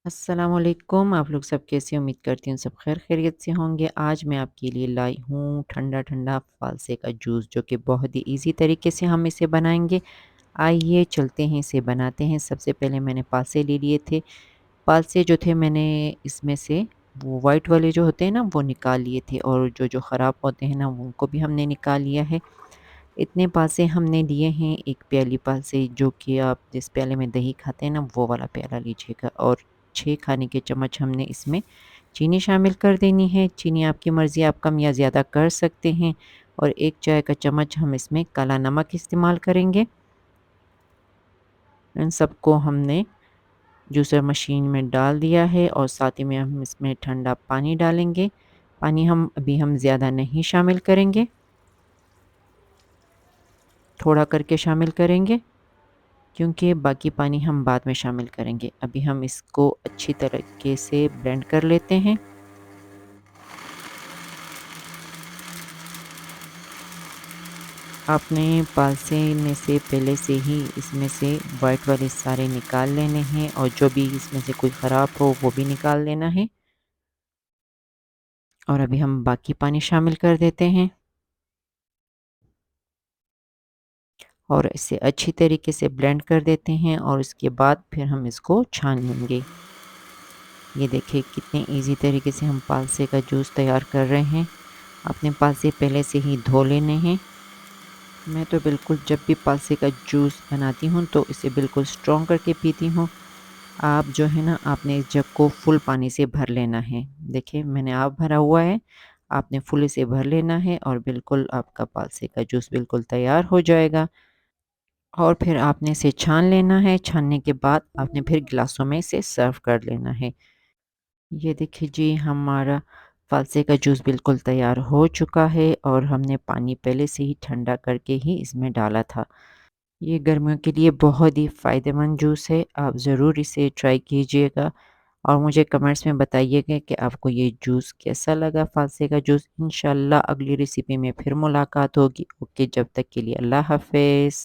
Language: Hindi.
अस्सलामुअलैकुम। आप लोग सब कैसे? उम्मीद करती हूँ सब खैर खैरियत से होंगे। आज मैं आपके लिए लाई हूँ ठंडा ठंडा फ़ालसे का जूस, जो कि बहुत ही इजी तरीके से हम इसे बनाएंगे। आइए चलते हैं, इसे बनाते हैं। सबसे पहले मैंने पालसे ले लिए थे। पालसे जो थे मैंने इसमें से वो वाइट वाले जो होते हैं ना वो निकाल लिए थे, और जो जो ख़राब होते हैं ना उनको भी हमने निकाल लिया है। इतने पासे हमने लिए हैं। एक प्याली पासे, जो कि आप जिस प्याले में दही खाते हैं ना वो वाला प्याला लीजिएगा, और 6 खाने के चम्मच हमने इसमें चीनी शामिल कर देनी है। चीनी आपकी मर्ज़ी, आप कम या ज़्यादा कर सकते हैं। और 1 चाय का चम्मच हम इसमें काला नमक इस्तेमाल करेंगे। इन सबको हमने जूसर मशीन में डाल दिया है, और साथ ही में हम इसमें ठंडा पानी डालेंगे। पानी हम ज़्यादा नहीं शामिल करेंगे, थोड़ा करके शामिल करेंगे, क्योंकि बाकी पानी हम बाद में शामिल करेंगे। अभी हम इसको अच्छी तरीके से ब्लेंड कर लेते हैं। आपने पालसे में से पहले से ही इसमें से वाइट वाले सारे निकाल लेने हैं, और जो भी इसमें से कोई ख़राब हो वो भी निकाल लेना है। और अभी हम बाकी पानी शामिल कर देते हैं, और इसे अच्छी तरीके से ब्लेंड कर देते हैं, और उसके बाद फिर हम इसको छान लेंगे। ये देखिए कितने इजी तरीके से हम पालसे का जूस तैयार कर रहे हैं। अपने पालसे पहले से ही धो लेने हैं। मैं तो बिल्कुल जब भी पालसे का जूस बनाती हूँ तो इसे बिल्कुल स्ट्रॉन्ग करके पीती हूँ। आप जो है ना, आपने इस जग को फुल पानी से भर लेना है। देखिए मैंने हाफ भरा हुआ है, आपने फुल इसे भर लेना है, और बिल्कुल आपका पालसे का जूस बिल्कुल तैयार हो जाएगा। और फिर आपने इसे छान लेना है। छानने के बाद आपने फिर गिलासों में इसे सर्व कर लेना है। ये देखिए जी, हमारा फ़ालसे का जूस बिल्कुल तैयार हो चुका है, और हमने पानी पहले से ही ठंडा करके ही इसमें डाला था। ये गर्मियों के लिए बहुत ही फ़ायदेमंद जूस है। आप ज़रूर इसे ट्राई कीजिएगा, और मुझे कमेंट्स में बताइएगा कि आपको ये जूस कैसा लगा, फ़ालसे का जूस। इंशाल्लाह अगली रेसिपी में फिर मुलाकात होगी। ओके, जब तक के लिए अल्लाह हाफ़िज़।